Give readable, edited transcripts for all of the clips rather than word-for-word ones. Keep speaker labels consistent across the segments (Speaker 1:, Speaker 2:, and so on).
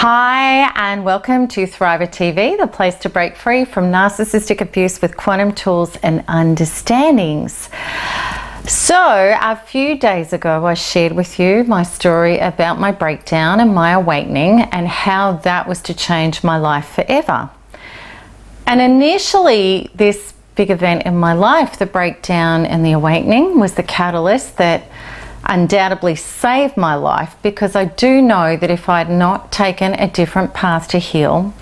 Speaker 1: Hi and welcome to Thriver TV, the place to break free from narcissistic abuse with quantum tools and understandings. So a few days ago I shared with you my story about my breakdown and my awakening and how that was to change my life forever. And initially this big event in my life, the breakdown and the awakening, was the catalyst that undoubtedly saved my life, because I do know that if I had not taken a different path to heal,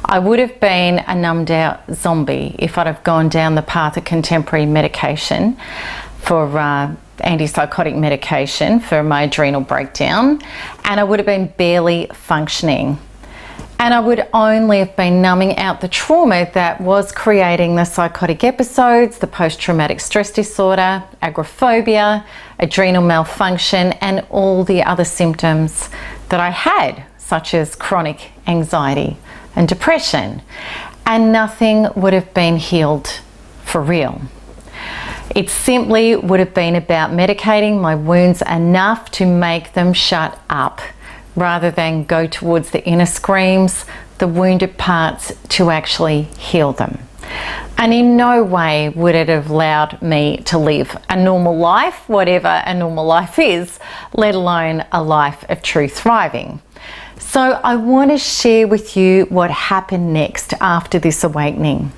Speaker 1: I would have been a numbed out zombie if I'd have gone down the path of contemporary medication for antipsychotic medication for my adrenal breakdown, and I would have been barely functioning. And I would only have been numbing out the trauma that was creating the psychotic episodes, the post-traumatic stress disorder, agoraphobia, adrenal malfunction, and all the other symptoms that I had, such as chronic anxiety and depression. And nothing would have been healed for real. It simply would have been about medicating my wounds enough to make them shut up, rather than go towards the inner screams, the wounded parts, to actually heal them. And in no way would it have allowed me to live a normal life, whatever a normal life is, let alone a life of true thriving. So I want to share with you what happened next after this awakening.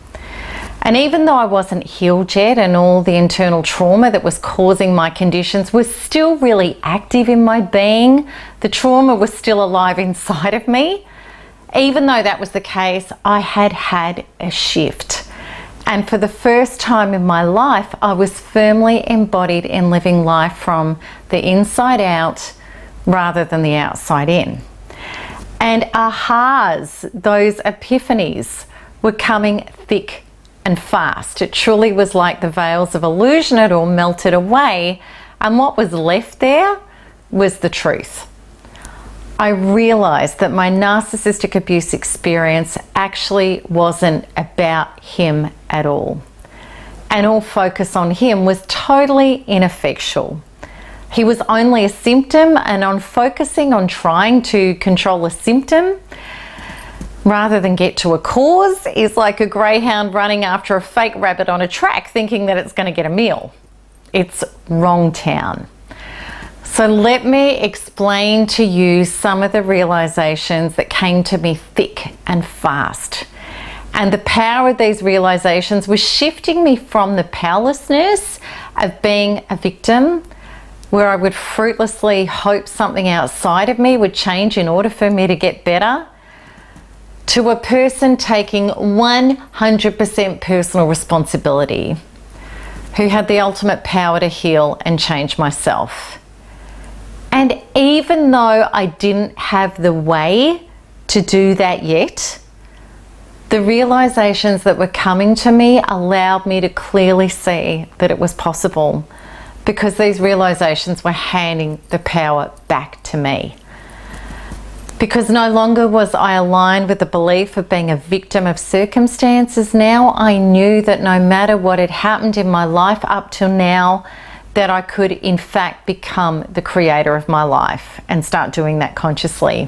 Speaker 1: And even though I wasn't healed yet and all the internal trauma that was causing my conditions was still really active in my being, the trauma was still alive inside of me, even though that was the case, I had had a shift. And for the first time in my life, I was firmly embodied in living life from the inside out rather than the outside in. And ahas, those epiphanies, were coming thick and fast. It truly was like the veils of illusion had all melted away, and what was left there was the truth. I realized that my narcissistic abuse experience actually wasn't about him at all, and all focus on him was totally ineffectual. He was only a symptom, and on focusing on trying to control a symptom rather than get to a cause is like a greyhound running after a fake rabbit on a track thinking that it's going to get a meal. It's wrong town. So let me explain to you some of the realizations that came to me thick and fast. And the power of these realizations was shifting me from the powerlessness of being a victim, where I would fruitlessly hope something outside of me would change in order for me to get better, to a person taking 100% personal responsibility, who had the ultimate power to heal and change myself. And even though I didn't have the way to do that yet, the realizations that were coming to me allowed me to clearly see that it was possible, because these realizations were handing the power back to me. Because no longer was I aligned with the belief of being a victim of circumstances. Now I knew that no matter what had happened in my life up till now, that I could in fact become the creator of my life and start doing that consciously.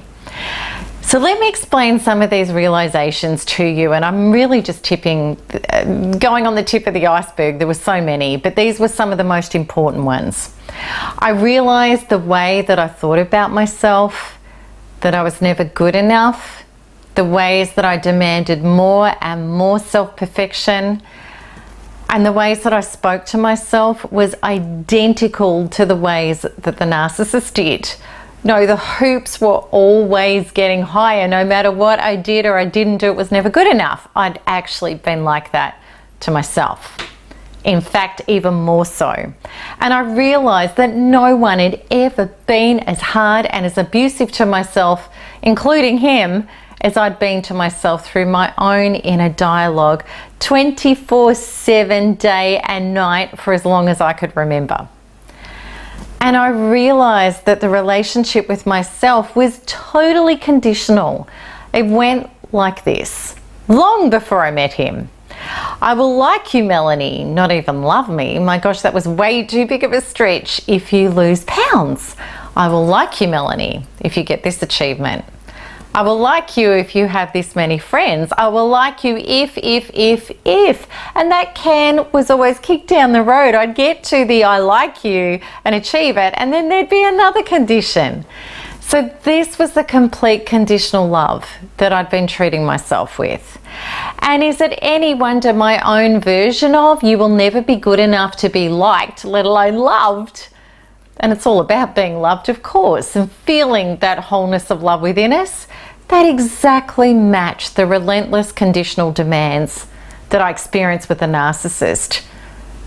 Speaker 1: So let me explain some of these realizations to you, and I'm really just going on the tip of the iceberg. There were so many, but these were some of the most important ones. I realized the way that I thought about myself, that I was never good enough, the ways that I demanded more and more self-perfection, and the ways that I spoke to myself was identical to the ways that the narcissist did. No, the hoops were always getting higher. No matter what I did or I didn't do, it was never good enough. I'd actually been like that to myself. In fact, even more so. And I realized that no one had ever been as hard and as abusive to myself, including him, as I'd been to myself through my own inner dialogue 24/7, day and night, for as long as I could remember. And I realized that the relationship with myself was totally conditional. It went like this, long before I met him. I will like you, Melanie, not even love me. My gosh, that was way too big of a stretch. If you lose pounds. I will like you, Melanie, if you get this achievement. I will like you if you have this many friends. I will like you if. And that can was always kicked down the road. I'd get to the I like you and achieve it, and then there'd be another condition. So this was the complete conditional love that I'd been treating myself with. And is it any wonder my own version of you will never be good enough to be liked, let alone loved? And it's all about being loved, of course, and feeling that wholeness of love within us. That exactly matched the relentless conditional demands that I experienced with a narcissist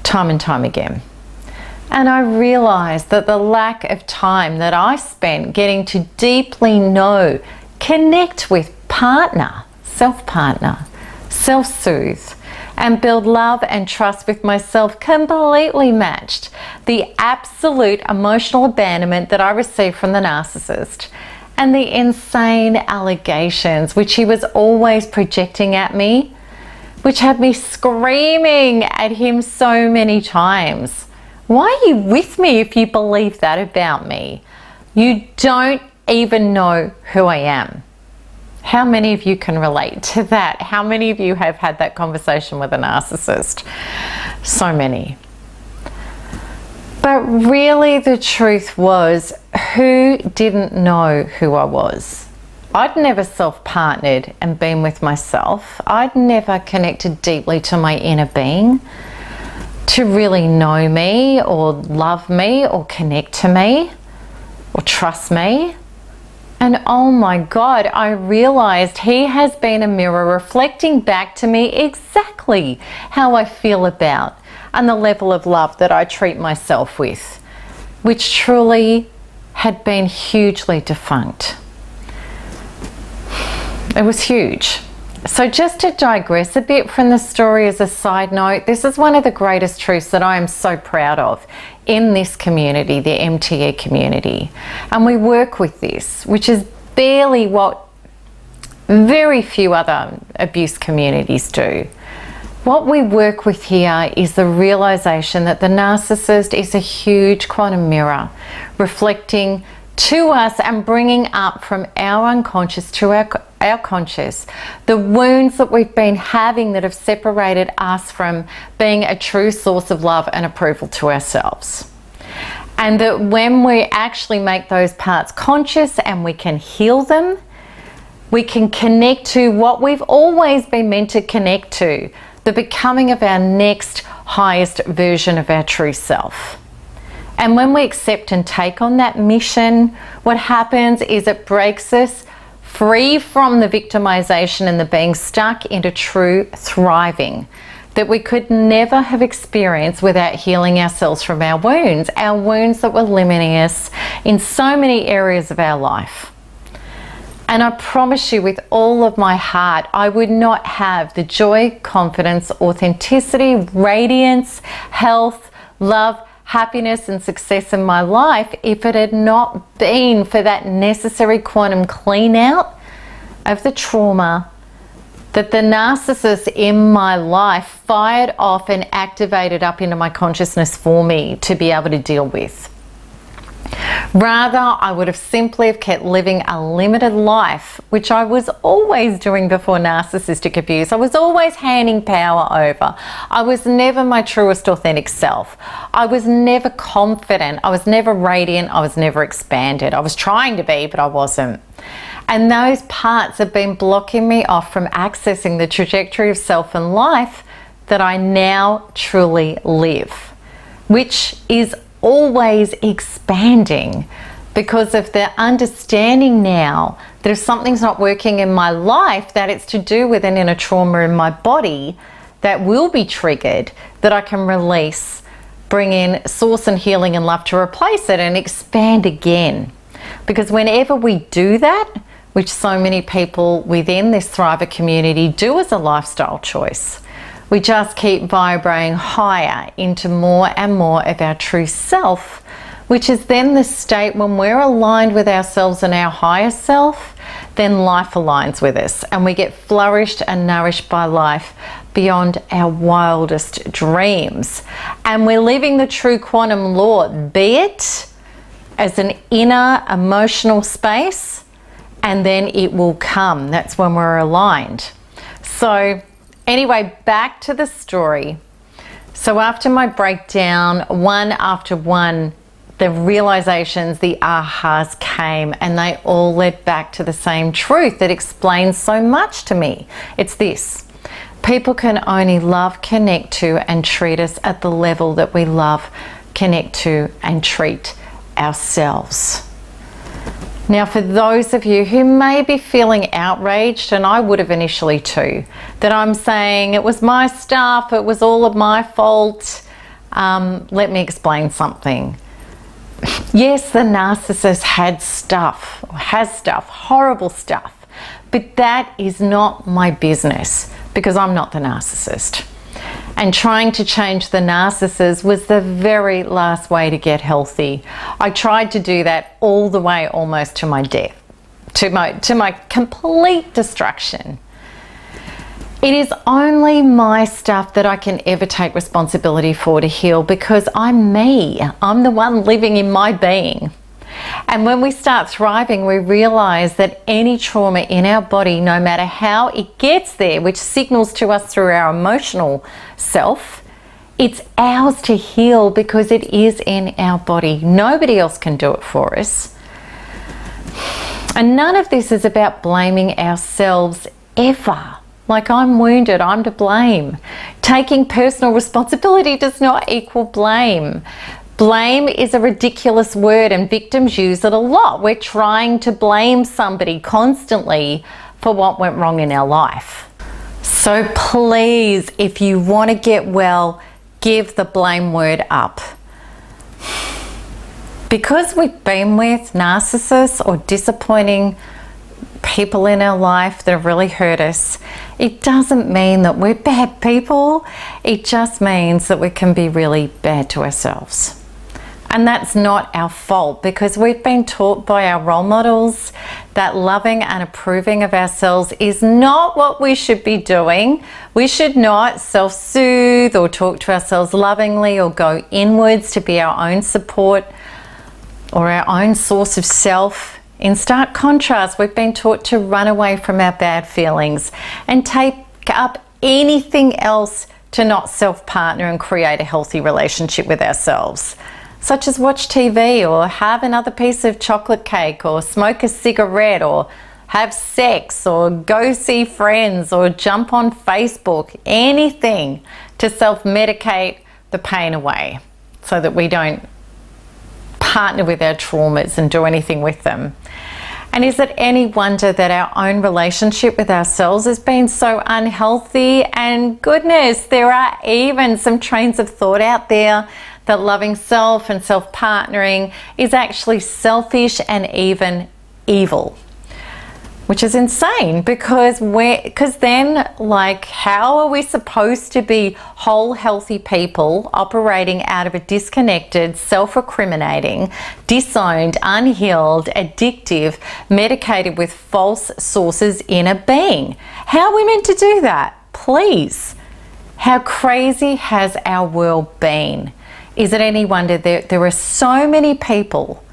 Speaker 1: time and time again. And I realized that the lack of time that I spent getting to deeply know, connect with partner, self-soothe, and build love and trust with myself completely matched the absolute emotional abandonment that I received from the narcissist and the insane allegations which he was always projecting at me, which had me screaming at him so many times. Why are you with me if you believe that about me? You don't even know who I am. How many of you can relate to that? How many of you have had that conversation with a narcissist? So many. But really the truth was, who didn't know who I was? I'd never self-partnered and been with myself. I'd never connected deeply to my inner being to really know me or love me or connect to me or trust me. And oh my God, I realized he has been a mirror reflecting back to me exactly how I feel about and the level of love that I treat myself with, which truly had been hugely defunct. It was huge. So just to digress a bit from the story as a side note, this is one of the greatest truths that I am so proud of in this community, the MTE community. And we work with this, which is barely what very few other abuse communities do. What we work with here is the realization that the narcissist is a huge quantum mirror reflecting to us and bringing up from our unconscious to our conscious the wounds that we've been having that have separated us from being a true source of love and approval to ourselves. And that when we actually make those parts conscious and we can heal them, we can connect to what we've always been meant to connect to, the becoming of our next highest version of our true self. And when we accept and take on that mission, what happens is it breaks us free from the victimization and the being stuck into true thriving that we could never have experienced without healing ourselves from our wounds that were limiting us in so many areas of our life. And I promise you with all of my heart, I would not have the joy, confidence, authenticity, radiance, health, love, happiness and success in my life if it had not been for that necessary quantum clean out of the trauma that the narcissist in my life fired off and activated up into my consciousness for me to be able to deal with. Rather, I would have simply have kept living a limited life, which I was always doing before narcissistic abuse. I was always handing power over. I was never my truest authentic self. I was never confident. I was never radiant. I was never expanded. I was trying to be, but I wasn't. And those parts have been blocking me off from accessing the trajectory of self and life that I now truly live, which is always expanding because of the understanding now that if something's not working in my life, that it's to do with an inner trauma in my body that will be triggered, that I can release, bring in source and healing and love to replace it and expand again. Because whenever we do that, which so many people within this Thriver community do as a lifestyle choice, we just keep vibrating higher into more and more of our true self, which is then the state when we're aligned with ourselves and our higher self, then life aligns with us and we get flourished and nourished by life beyond our wildest dreams. And we're living the true quantum law, be it as an inner emotional space and then it will come. That's when we're aligned. So anyway, back to the story. So after my breakdown, one after one, the realizations, the ahas came, and they all led back to the same truth that explains so much to me. It's this: people can only love, connect to, and treat us at the level that we love, connect to, and treat ourselves. Now, for those of you who may be feeling outraged, and I would have initially too, that I'm saying it was my stuff, it was all of my fault, let me explain something. Yes, the narcissist has stuff, horrible stuff, but that is not my business because I'm not the narcissist. And trying to change the narcissist was the very last way to get healthy. I tried to do that all the way almost to my death, to my complete destruction. It is only my stuff that I can ever take responsibility for to heal because I'm me. I'm the one living in my being. And when we start thriving, we realize that any trauma in our body, no matter how it gets there, which signals to us through our emotional self, it's ours to heal because it is in our body. Nobody else can do it for us. And none of this is about blaming ourselves ever. Like, I'm wounded, I'm to blame. Taking personal responsibility does not equal blame. Blame is a ridiculous word and victims use it a lot. We're trying to blame somebody constantly for what went wrong in our life. So please, if you want to get well, give the blame word up. Because we've been with narcissists or disappointing people in our life that have really hurt us, it doesn't mean that we're bad people. It just means that we can be really bad to ourselves. And that's not our fault because we've been taught by our role models that loving and approving of ourselves is not what we should be doing. We should not self-soothe or talk to ourselves lovingly or go inwards to be our own support or our own source of self. In stark contrast, we've been taught to run away from our bad feelings and take up anything else to not self-partner and create a healthy relationship with ourselves, such as watch TV or have another piece of chocolate cake or smoke a cigarette or have sex or go see friends or jump on Facebook, anything to self-medicate the pain away so that we don't partner with our traumas and do anything with them. And is it any wonder that our own relationship with ourselves has been so unhealthy? And goodness, there are even some trains of thought out there that loving self and self-partnering is actually selfish and even evil, which is insane because then, like, how are we supposed to be whole, healthy people operating out of a disconnected, self-recriminating, disowned, unhealed, addictive, medicated with false sources inner being? How are we meant to do that? Please. How crazy has our world been? Is it any wonder that there are so many people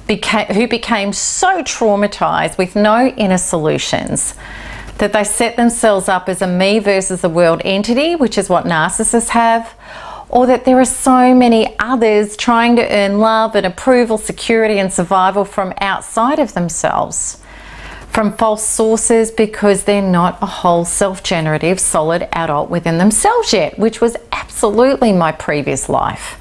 Speaker 1: who became so traumatized with no inner solutions that they set themselves up as a me versus the world entity, which is what narcissists have, or that there are so many others trying to earn love and approval, security and survival from outside of themselves, from false sources, because they're not a whole self-generative solid adult within themselves yet, which was absolutely my previous life.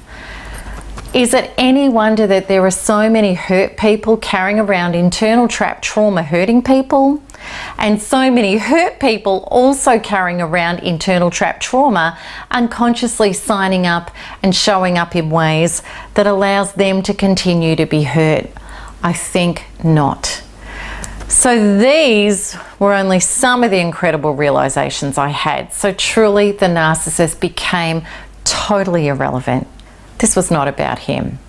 Speaker 1: Is it any wonder that there are so many hurt people carrying around internal trapped trauma hurting people, and so many hurt people also carrying around internal trapped trauma unconsciously signing up and showing up in ways that allows them to continue to be hurt? I think not. So these were only some of the incredible realizations I had. So truly the narcissist became totally irrelevant. This was not about him.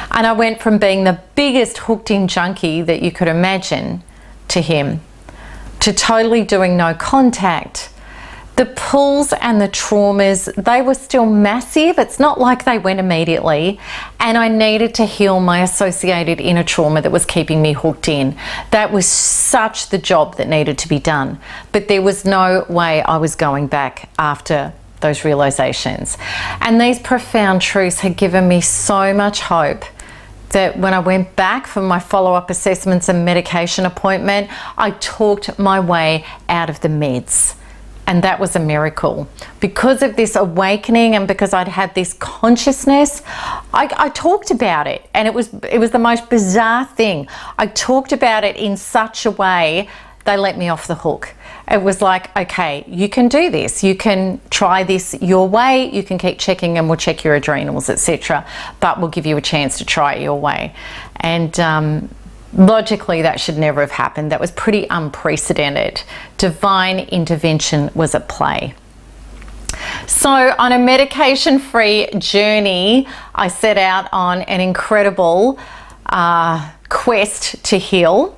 Speaker 1: And I went from being the biggest hooked-in junkie that you could imagine to him, to totally doing no contact, the pulls and the traumas, they were still massive. It's not like they went immediately. And I needed to heal my associated inner trauma that was keeping me hooked in. That was such the job that needed to be done. But there was no way I was going back after those realizations. And these profound truths had given me so much hope that when I went back for my follow-up assessments and medication appointment, I talked my way out of the meds. And that was a miracle. Because of this awakening and because I'd had this consciousness, I talked about it. And it was the most bizarre thing. I talked about it in such a way, they let me off the hook. It was like, okay, you can do this. You can try this your way. You can keep checking and we'll check your adrenals, etc. But we'll give you a chance to try it your way. And logically, that should never have happened. That was pretty unprecedented. Divine intervention was at play. So on a medication-free journey, I set out on an incredible quest to heal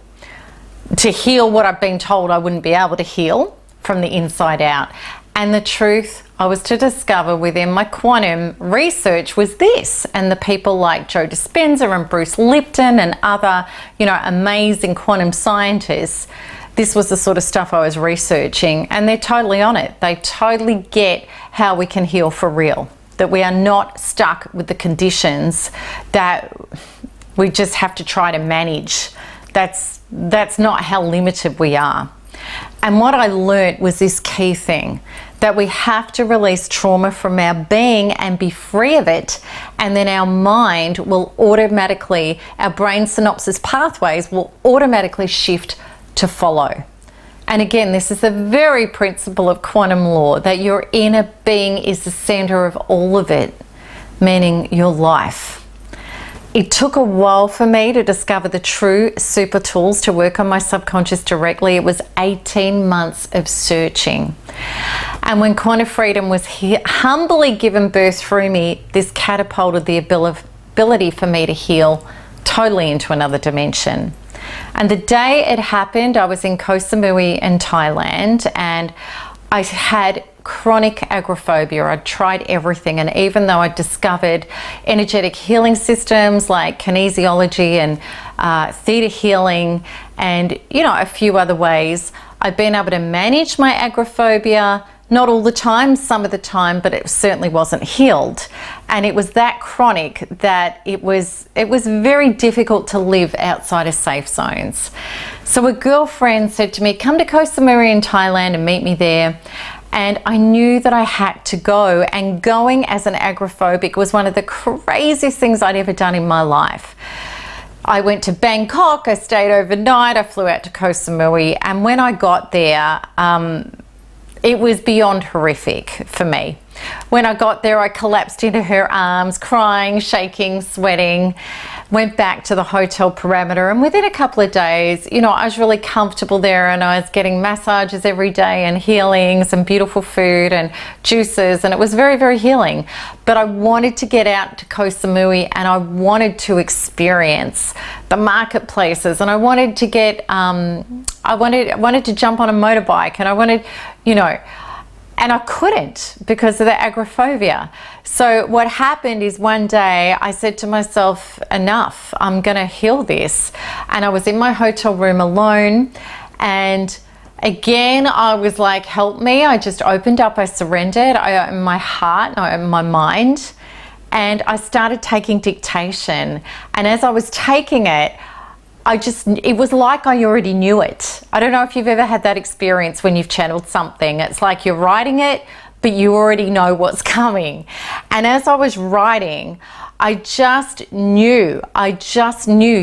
Speaker 1: what I've been told I wouldn't be able to heal from the inside out. And the truth I was to discover within my quantum research was this, and the people like Joe Dispenza and Bruce Lipton and other, amazing quantum scientists, this was the sort of stuff I was researching, and they're totally on it. They totally get how we can heal for real, that we are not stuck with the conditions that we just have to try to manage. That's not how limited we are. And what I learnt was this key thing, that we have to release trauma from our being and be free of it, and then our mind will automatically, our brain synapses pathways will automatically shift to follow. And again, this is the very principle of quantum law, that your inner being is the center of all of it, meaning your life. It took a while for me to discover the true super tools to work on my subconscious directly. It was 18 months of searching. And when quantum freedom was humbly given birth through me, this catapulted the ability for me to heal totally into another dimension. And the day it happened, I was in Koh Samui in Thailand, and I had chronic agoraphobia. I'd tried everything, and even though I discovered energetic healing systems like kinesiology and theta healing and a few other ways, I've been able to manage my agoraphobia, not all the time, some of the time, but it certainly wasn't healed. And it was that chronic that it was very difficult to live outside of safe zones. So a girlfriend said to me, come to Koh Samui in Thailand and meet me there. And I knew that I had to go, and going as an agoraphobic was one of the craziest things I'd ever done in my life. I went to Bangkok, I stayed overnight, I flew out to Koh Samui, and when I got there, it was beyond horrific for me. When I got there, I collapsed into her arms, crying, shaking, sweating, went back to the hotel parameter, and within a couple of days, I was really comfortable there, and I was getting massages every day and healings and beautiful food and juices, and it was very, very healing. But I wanted to get out to Koh Samui, and I wanted to experience the marketplaces, and I wanted to get, I wanted to jump on a motorbike, and I wanted, and I couldn't because of the agoraphobia. So what happened is one day I said to myself, enough, I'm gonna heal this. And I was in my hotel room alone, and again, I was like, help me. I just opened up, I surrendered, I opened my heart, I opened my mind, and I started taking dictation. And as I was taking it, it was like I already knew it. I don't know if you've ever had that experience when you've channeled something. It's like you're writing it, but you already know what's coming. And as I was writing, I just knew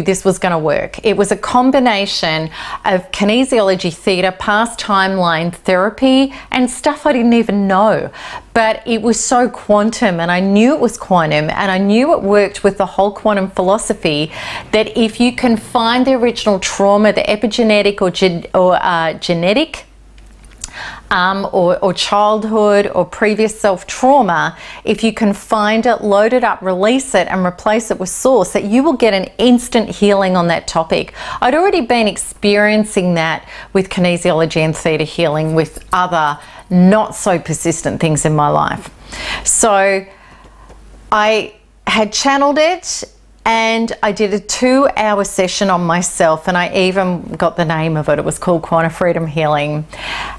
Speaker 1: this was going to work. It was a combination of kinesiology, theta, past timeline therapy, and stuff I didn't even know. But it was so quantum, and I knew it was quantum, and I knew it worked with the whole quantum philosophy, that if you can find the original trauma, the epigenetic or genetic or childhood or previous self-trauma, if you can find it, load it up, release it and replace it with source, that you will get an instant healing on that topic. I'd already been experiencing that with kinesiology and theta healing with other not so persistent things in my life. So I had channeled it, and I did a 2-hour session on myself, and I even got the name of it. It was called Quantum Freedom Healing.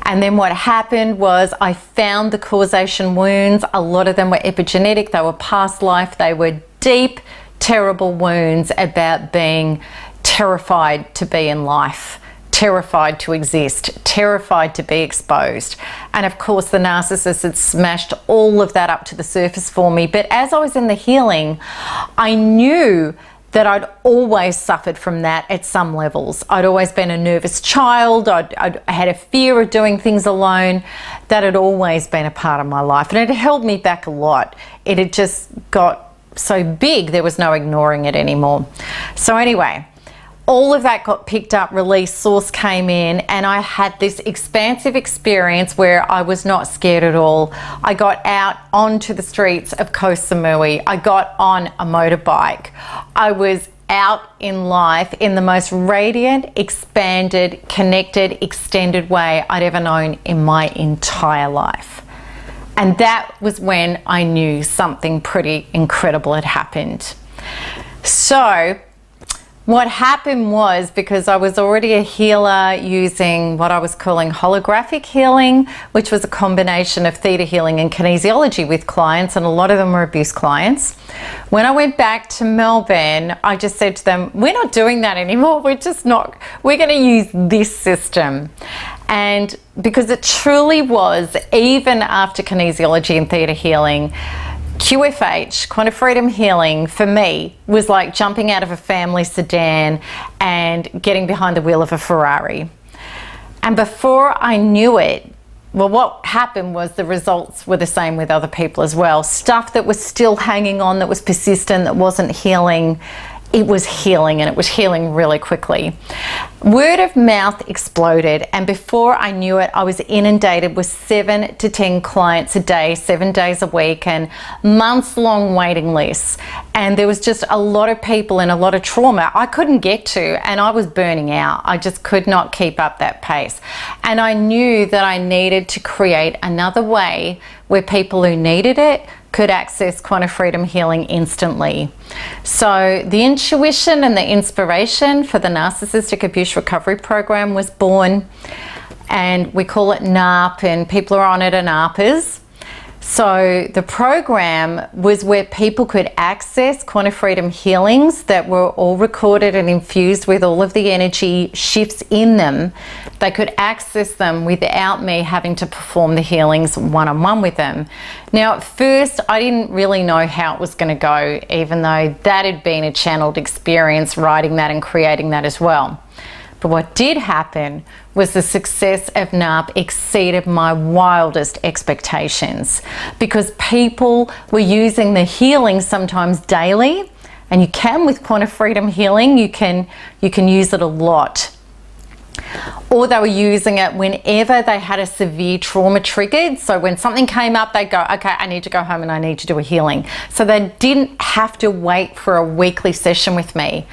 Speaker 1: And then what happened was I found the causation wounds. A lot of them were epigenetic. They were past life. They were deep, terrible wounds about being terrified to be in life, terrified to exist, terrified to be exposed. And of course the narcissist had smashed all of that up to the surface for me. But as I was in the healing, I knew that I'd always suffered from that at some levels. I'd always been a nervous child. I had a fear of doing things alone. That had always been a part of my life, and it had held me back a lot. It had just got so big there was no ignoring it anymore. So anyway, all of that got picked up, released, source came in, and I had this expansive experience where I was not scared at all. I got out onto the streets of Koh Samui. I got on a motorbike. I was out in life in the most radiant, expanded, connected, extended way I'd ever known in my entire life. And that was when I knew something pretty incredible had happened. So what happened was, because I was already a healer using what I was calling holographic healing, which was a combination of theta healing and kinesiology with clients, and a lot of them were abuse clients. When I went back to Melbourne, I just said to them, we're not doing that anymore. We're going to use this system. And because it truly was, even after kinesiology and theta healing, QFH, Quantum Freedom Healing, for me was like jumping out of a family sedan and getting behind the wheel of a Ferrari. And before I knew it, well, what happened was the results were the same with other people as well. Stuff that was still hanging on, that was persistent, that wasn't healing, it was healing, and it was healing really quickly. Word of mouth exploded, and before I knew it, I was inundated with 7 to 10 clients a day, 7 days a week, and months-long waiting lists. And there was just a lot of people and a lot of trauma I couldn't get to, and I was burning out. I just could not keep up that pace. And I knew that I needed to create another way where people who needed it could access Quantum Freedom Healing instantly. So the intuition and the inspiration for the Narcissistic Abuse Recovery Program was born, and we call it NARP, and people are on it are NARPers. So the program was where people could access Quantum Freedom Healings that were all recorded and infused with all of the energy shifts in them. They could access them without me having to perform the healings one-on-one with them. Now, at first, I didn't really know how it was going to go, even though that had been a channeled experience, writing that and creating that as well. But what did happen was the success of NARP exceeded my wildest expectations, because people were using the healing sometimes daily, and you can with Quantum Freedom Healing, you can use it a lot. Or they were using it whenever they had a severe trauma triggered. So when something came up, they'd go, okay, I need to go home and I need to do a healing. So they didn't have to wait for a weekly session with me.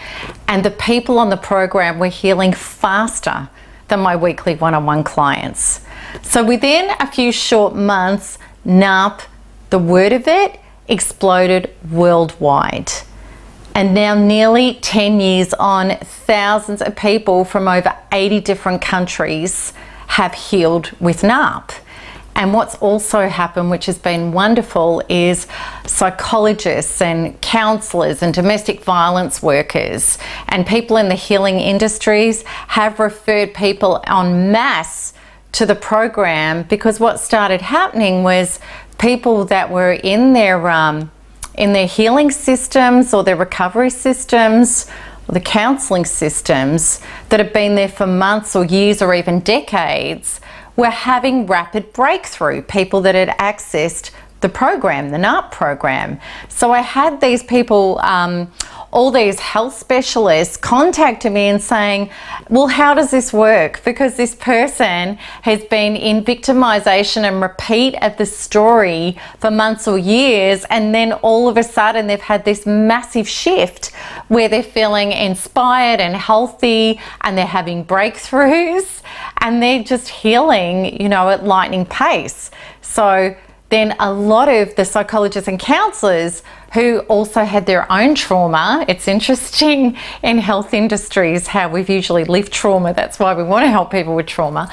Speaker 1: And the people on the program were healing faster than my weekly one-on-one clients. So within a few short months, NARP, the word of it, exploded worldwide. And now, nearly 10 years on, thousands of people from over 80 different countries have healed with NARP. And what's also happened, which has been wonderful, is psychologists and counselors and domestic violence workers and people in the healing industries have referred people en masse to the program, because what started happening was people that were in their healing systems or their recovery systems or the counselling systems that have been there for months or years or even decades were having rapid breakthrough, people that had accessed the program, the NARP program. So I had these people all these health specialists contacted me and saying, well, how does this work? Because this person has been in victimization and repeat of the story for months or years, and then all of a sudden they've had this massive shift where they're feeling inspired and healthy, and they're having breakthroughs, and they're just healing, you know, at lightning pace. So then a lot of the psychologists and counselors who also had their own trauma, it's interesting in health industries how we've usually lived trauma, that's why we want to help people with trauma,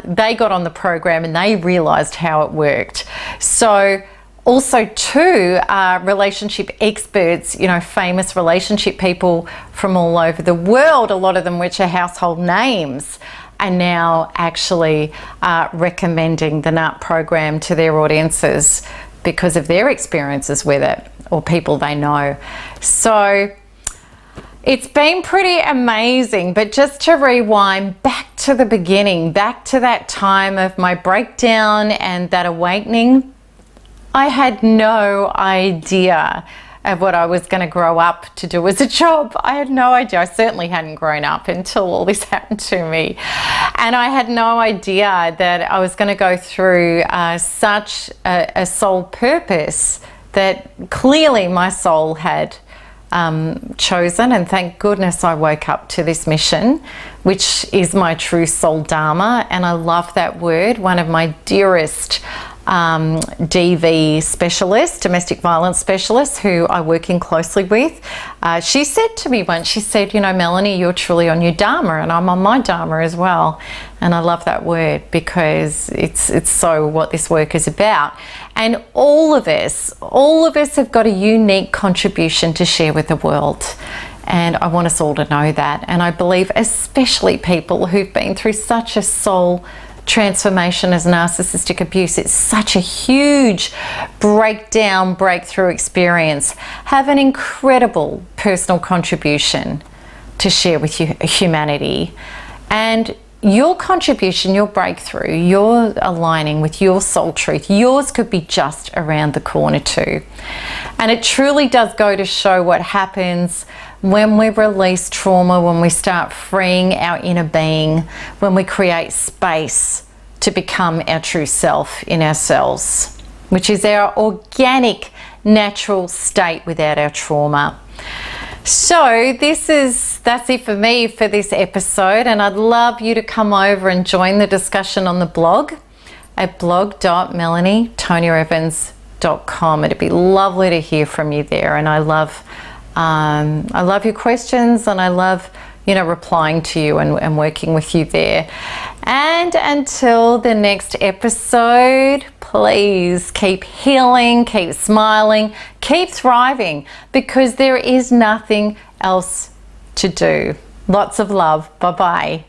Speaker 1: they got on the program and they realized how it worked. So also too, relationship experts, you know, famous relationship people from all over the world, a lot of them which are household names, are now actually recommending the NUT program to their audiences because of their experiences with it, or people they know. So it's been pretty amazing. But just to rewind back to the beginning, back to that time of my breakdown and that awakening, I had no idea of what I was going to grow up to do as a job. I had no idea. I certainly hadn't grown up until all this happened to me. And I had no idea that I was going to go through such a soul purpose that clearly my soul had chosen. And thank goodness I woke up to this mission, which is my true soul dharma. And I love that word. One of my dearest DV specialists, domestic violence specialists, who I'm working closely with, she said to me once, she said, you know, Melanie, you're truly on your dharma, and I'm on my dharma as well. And I love that word because it's so what this work is about. And all of us have got a unique contribution to share with the world. And I want us all to know that. And I believe especially people who've been through such a soul transformation as narcissistic abuse, it's such a huge breakthrough experience, have an incredible personal contribution to share with humanity. And your contribution, your breakthrough, your aligning with your soul truth, yours could be just around the corner too. And it truly does go to show what happens when we release trauma, when we start freeing our inner being, when we create space to become our true self in ourselves, which is our organic, natural state without our trauma. So that's it for me for this episode, and I'd love you to come over and join the discussion on the blog at blog.melanietoniaevans.com. It'd be lovely to hear from you there, and I love your questions, and I love, you know, replying to you and working with you there. And until the next episode, please keep healing, keep smiling, keep thriving, because there is nothing else to do. Lots of love. Bye-bye.